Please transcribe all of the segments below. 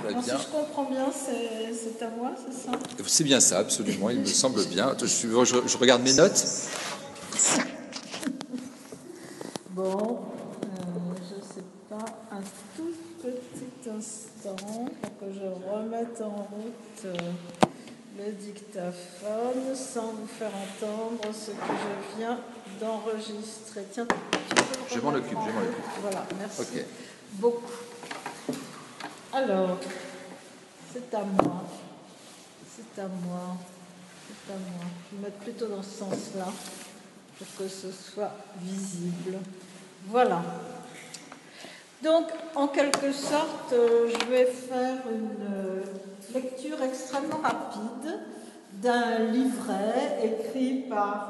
Très Alors, bien. si je comprends bien, c'est à moi, c'est ça? C'est bien ça, absolument, il me semble bien. Attends, je regarde mes notes. Bon, je ne sais pas, un tout petit instant pour que je remette en route le dictaphone sans vous faire entendre ce que je viens d'enregistrer. Tiens, tu peux le Je m'en remettre occupe, en je m'en route. occupe. Voilà, merci Ok. beaucoup. Alors, c'est à moi. C'est à moi. C'est à moi. Je vais mettre plutôt dans ce sens-là pour que ce soit visible. Voilà. Donc, en quelque sorte, je vais faire une lecture extrêmement rapide d'un livret écrit par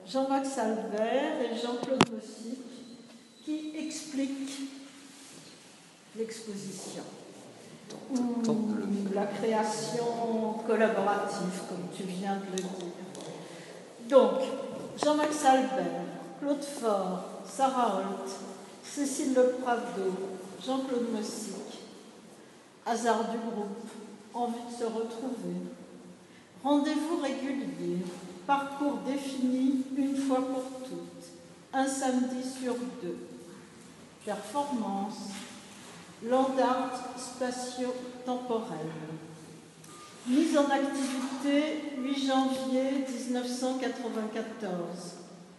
Jean-Max Albert et Jean-Claude Mossic qui explique l'exposition ou la création collaborative, comme tu viens de le dire. Donc, Jean-Max Albert, Claude Faure, Sarah Holt, Cécile Le Prado, Jean-Claude Mossic, hasard du groupe, envie de se retrouver, rendez-vous régulier, parcours défini une fois pour toutes, un samedi sur deux, performance, land art spatio-temporel, mise en activité 8 janvier 1994,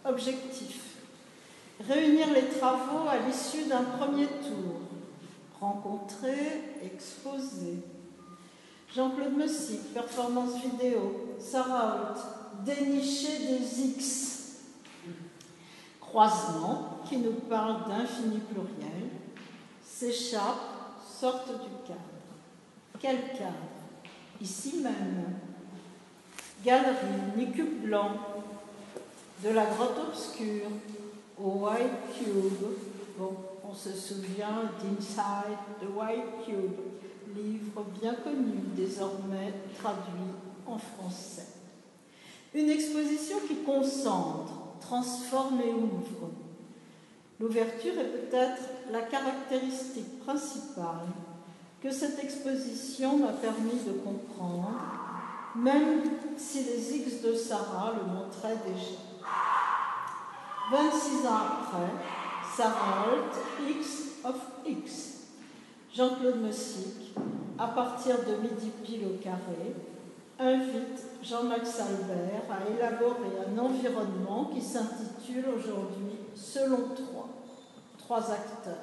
objectif. Réunir les travaux à l'issue d'un premier tour. Rencontrer, exposer. Jean-Claude Mossic, performance vidéo. Sarah Holt, dénicher des X. Croisement, qui nous parle d'infini pluriel. S'échappe, sorte du cadre. Quel cadre? Ici même. Galerie, ni cube blanc. De la grotte obscure au White Cube. Bon, on se souvient d'Inside the White Cube, livre bien connu, désormais traduit en français. Une exposition qui concentre, transforme et ouvre. L'ouverture est peut-être la caractéristique principale que cette exposition m'a permis de comprendre, même si les X de Sarah le montraient déjà. 26 ans après, Sarah Holt, X of X. Jean-Claude Mossic, à partir de midi pile au carré, invite Jean-Max Albert à élaborer un environnement qui s'intitule aujourd'hui Selon trois acteurs.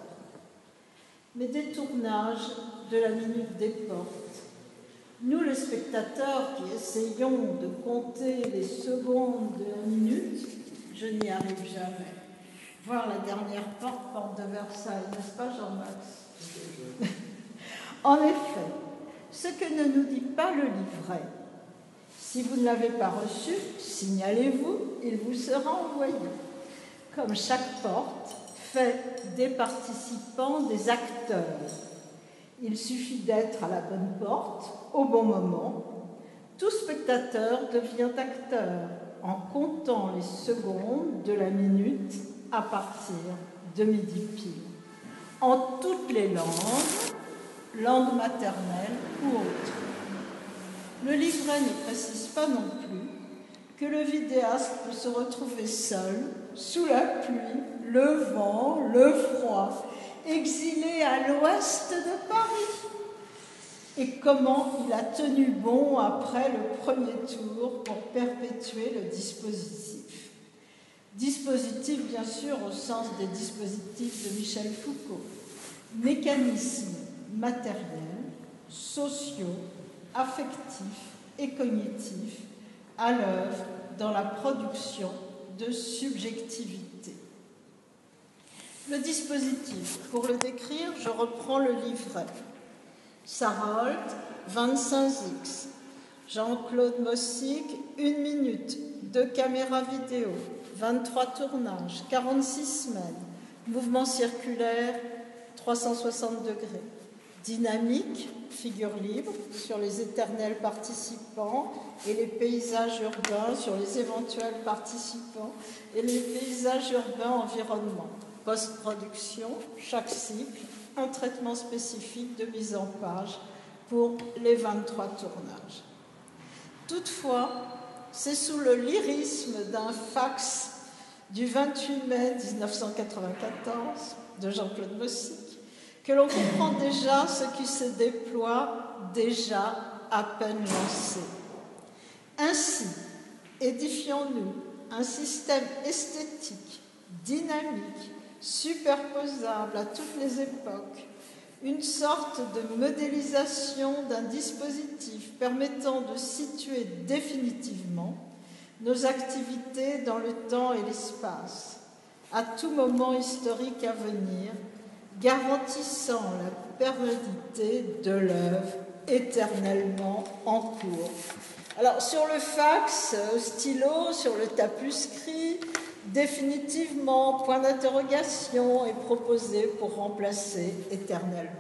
Mais des tournages de la minute des portes. Nous, les spectateurs qui essayons de compter les secondes de la minute, je n'y arrive jamais. Voir la dernière porte de Versailles, n'est-ce pas, Jean-Max? En effet, ce que ne nous dit pas le livret, si vous ne l'avez pas reçu, signalez-vous, il vous sera envoyé. Comme chaque porte fait des participants des acteurs. Il suffit d'être à la bonne porte, au bon moment. Tout spectateur devient acteur en comptant les secondes de la minute à partir de midi pile. En toutes les langues maternelles ou autres. Le livret ne précise pas non plus que le vidéaste peut se retrouver seul, sous la pluie, le vent, le froid, exilé à l'ouest de Paris. Et comment il a tenu bon après le premier tour pour perpétuer le dispositif. Dispositif, bien sûr, au sens des dispositifs de Michel Foucault. Mécanismes matériels, sociaux, affectifs et cognitifs à l'œuvre dans la production de subjectivité. Le dispositif, pour le décrire, je reprends le livret. Sarah Holt, 25X. Jean-Claude Mossic, 1 minute, 2 caméras vidéo, 23 tournages, 46 semaines, mouvement circulaire, 360 degrés. Dynamique, figure libre, sur les éternels participants et les paysages urbains sur les éventuels participants et les paysages urbains environnement. Post-production, chaque cycle, un traitement spécifique de mise en page pour les 23 tournages. Toutefois, c'est sous le lyrisme d'un fax du 28 mai 1994 de Jean-Claude Mossic que l'on comprend déjà ce qui se déploie déjà à peine lancé. Ainsi, édifions-nous un système esthétique, dynamique, superposable à toutes les époques, une sorte de modélisation d'un dispositif permettant de situer définitivement nos activités dans le temps et l'espace, à tout moment historique à venir, garantissant la pérennité de l'œuvre éternellement en cours. Alors, sur le fax, au stylo, sur le tapuscrit, définitivement, point d'interrogation est proposé pour remplacer éternellement.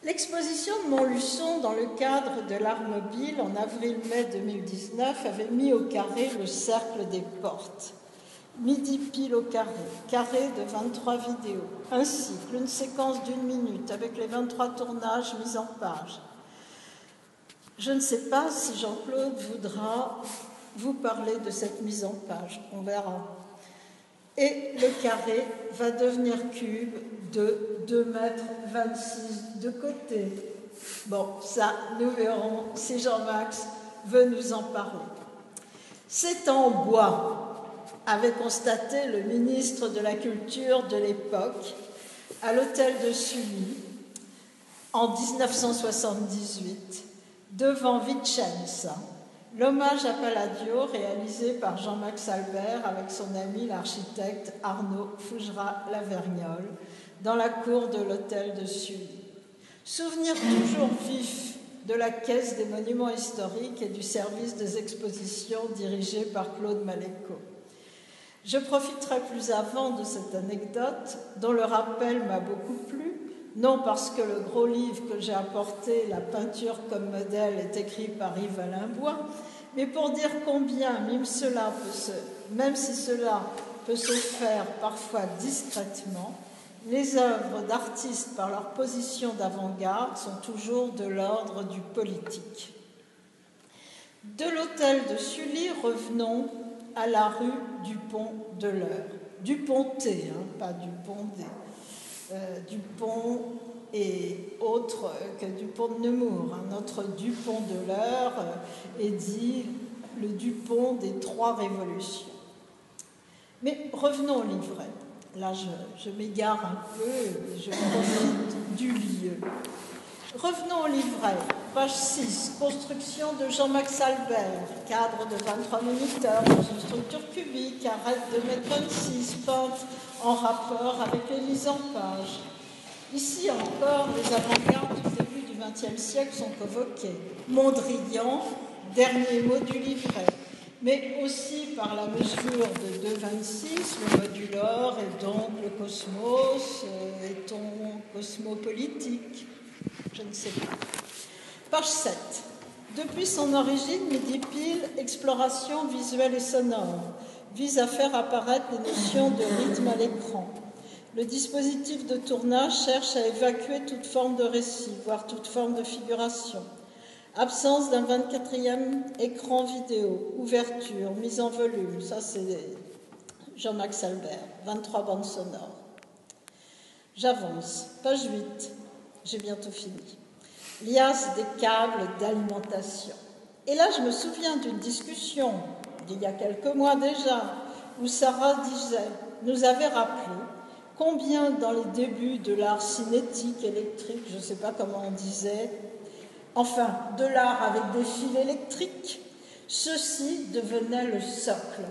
L'exposition de Montluçon dans le cadre de l'Art mobile en avril-mai 2019 avait mis au carré le cercle des portes. Midi pile au carré, carré de 23 vidéos, un cycle, une séquence d'1 minute avec les 23 tournages mis en page. Je ne sais pas si Jean-Claude voudra vous parler de cette mise en page, on verra. Et le carré va devenir cube de 2,26 mètres de côté. Bon, ça, nous verrons si Jean-Max veut nous en parler. C'est en bois, avait constaté le ministre de la Culture de l'époque à l'hôtel de Sully en 1978, devant Vicenza, l'hommage à Palladio réalisé par Jean-Max Albert avec son ami l'architecte Arnaud Fougerat-Lavergnole dans la cour de l'hôtel de Sully. Souvenir toujours vif de la Caisse des monuments historiques et du service des expositions dirigé par Claude Malécot. Je profiterai plus avant de cette anecdote dont le rappel m'a beaucoup plu, non parce que le gros livre que j'ai apporté, La peinture comme modèle, est écrit par Yves-Alain Bois, mais pour dire combien, même si cela peut se faire parfois discrètement, les œuvres d'artistes par leur position d'avant-garde sont toujours de l'ordre du politique. De l'hôtel de Sully, revenons à la rue du Pont-de-l'Eure. Dupont-T, pas Dupont-D. Dupont et autre que Dupont de Nemours. Notre Dupont-de-l'Eure est dit le Dupont des 3 révolutions. Mais revenons au livret. Là, je m'égare un peu, je profite du lieu. Revenons au livret, page 6, construction de Jean-Max Albert, cadre de 23 moniteurs dans une structure cubique, arête de 1,26 m, peinte en rapport avec les mises en page. Ici encore, les avant-gardes du début du XXe siècle sont convoquées. Mondrian, dernier mot du livret, mais aussi par la mesure de 2,26, le modulor et donc le cosmos, est-on cosmopolitique? Je ne sais pas. Page 7. Depuis son origine, Midi Pile, exploration visuelle et sonore, vise à faire apparaître les notions de rythme à l'écran. Le dispositif de tournage cherche à évacuer toute forme de récit, voire toute forme de figuration. Absence d'un 24e écran vidéo, ouverture, mise en volume, ça c'est Jean-Max Albert, 23 bandes sonores. J'avance, page 8, j'ai bientôt fini. Liasse des câbles d'alimentation. Et là, je me souviens d'une discussion d'il y a quelques mois déjà, où Sarah nous avait rappelé combien dans les débuts de l'art cinétique, électrique, je ne sais pas comment on disait, enfin, de l'art avec des fils électriques, ceci devenait le socle.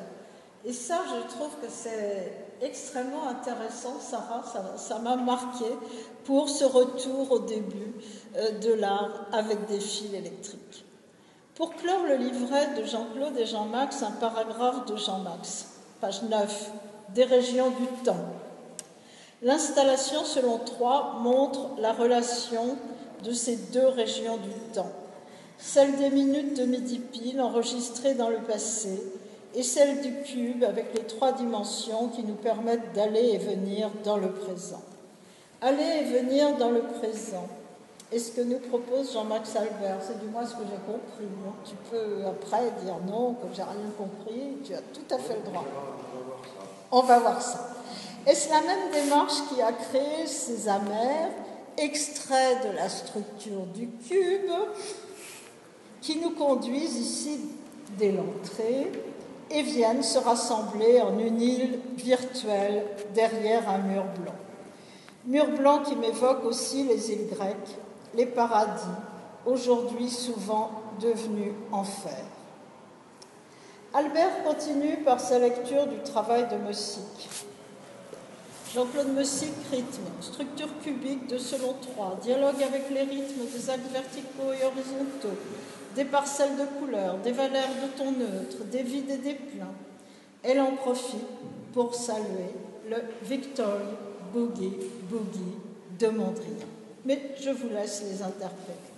Et ça, je trouve que c'est extrêmement intéressant, Sarah, ça m'a marqué pour ce retour au début de l'art avec des fils électriques. Pour clore le livret de Jean-Claude et Jean-Max, un paragraphe de Jean-Max, page 9, des régions du temps. L'installation selon 3 montre la relation de ces 2 régions du temps, celle des minutes de Midi Pile enregistrées dans le passé et celle du cube avec les 3 dimensions qui nous permettent d'aller et venir dans le présent. Aller et venir dans le présent. Et ce que nous propose Jean-Max Albert, c'est du moins ce que j'ai compris. Donc tu peux après dire non, comme j'ai rien compris, tu as tout à fait le droit. On va voir ça. Est-ce la même démarche qui a créé ces amers, extraits de la structure du cube, qui nous conduisent ici dès l'entrée et viennent se rassembler en une île virtuelle derrière un mur blanc. Mur blanc qui m'évoque aussi les îles grecques, les paradis, aujourd'hui souvent devenus enfer. Albert continue par sa lecture du travail de Meussic. Jean-Claude Meussic, rythme, structure cubique 2 selon 3, dialogue avec les rythmes des actes verticaux et horizontaux, des parcelles de couleurs, des valeurs de tons neutres, des vides et des pleins. Elle en profite pour saluer le Victory Boogie Boogie de Mondrian. Mais je vous laisse les interpréter.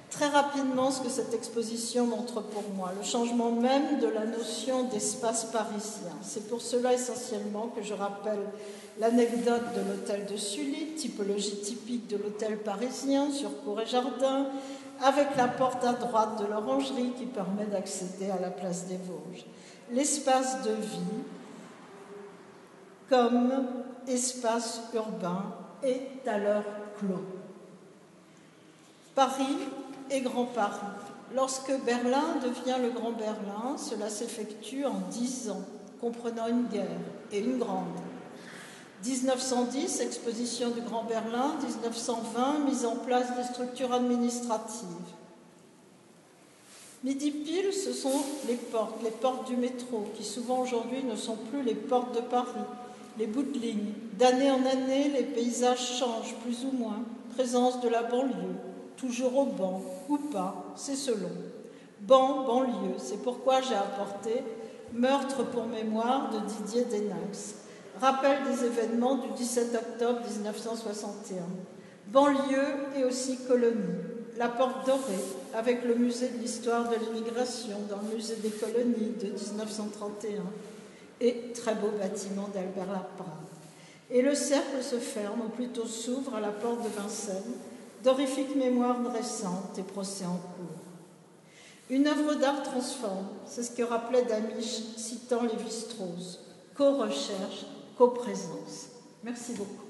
Très rapidement, ce que cette exposition montre pour moi, le changement même de la notion d'espace parisien. C'est pour cela essentiellement que je rappelle l'anecdote de l'hôtel de Sully, typologie typique de l'hôtel parisien sur cour et jardin, avec la porte à droite de l'orangerie qui permet d'accéder à la place des Vosges. L'espace de vie comme espace urbain est alors clos. Paris et Grand Paris. Lorsque Berlin devient le Grand Berlin, cela s'effectue en 10 ans, comprenant une guerre et une grande. 1910, exposition du Grand Berlin. 1920, mise en place des structures administratives. Midi pile, ce sont les portes du métro, qui souvent aujourd'hui ne sont plus les portes de Paris, les bouts de ligne. D'année en année, les paysages changent plus ou moins. Présence de la banlieue, toujours au banc, ou pas, c'est selon. Banlieue, c'est pourquoi j'ai apporté Meurtre pour mémoire de Didier Denax. Rappel des événements du 17 octobre 1961. Banlieue et aussi colonie. La Porte Dorée, avec le musée de l'histoire de l'immigration dans le musée des colonies de 1931. Et très beau bâtiment d'Albert Lapin. Et le cercle se ferme, ou plutôt s'ouvre à la porte de Vincennes, d'horrifiques mémoires récentes et procès en cours. Une œuvre d'art transforme, c'est ce que rappelait Damisch, citant Lévi-Strauss. Co-recherche, co-présence. Merci beaucoup.